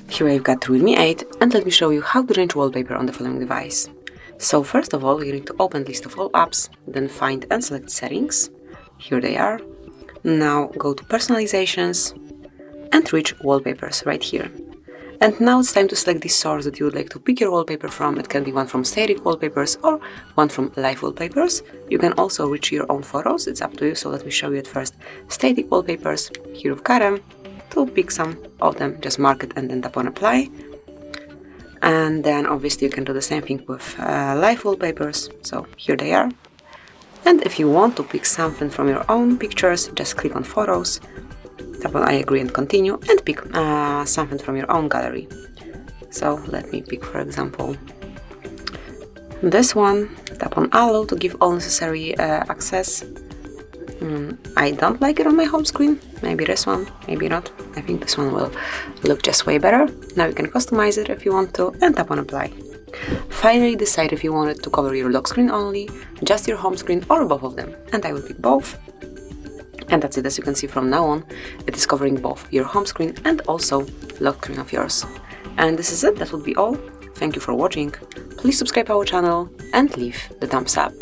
Here I've got REALME 8, and let me show you how to change wallpaper on the following device. So first of all, you need to open list of all apps, then find and select settings. Here they are. Now go to personalizations and reach wallpapers right here. And now it's time to select the source that you would like to pick your wallpaper from. It can be one from static wallpapers or one from live wallpapers. You can also reach your own photos, it's up to you, so let me show you at first static wallpapers. Here we've got them. To pick some of them, just mark it and then tap on apply. And then obviously you can do the same thing with live wallpapers, so here they are. And if you want to pick something from your own pictures, just click on photos, tap on I agree and continue, and pick something from your own gallery. So let me pick, for example, this one, tap on allow to give all necessary access. I don't like it on my home screen, maybe this one, maybe not. I think this one will look just way better. Now you can customize it if you want to and tap on apply. Finally decide if you want it to cover your lock screen only, just your home screen, or both of them, and I will pick both. And that's it. As you can see, from now on it is covering both your home screen and also lock screen of yours. And this is it, that would be all. Thank you for watching, please subscribe our channel and leave the thumbs up.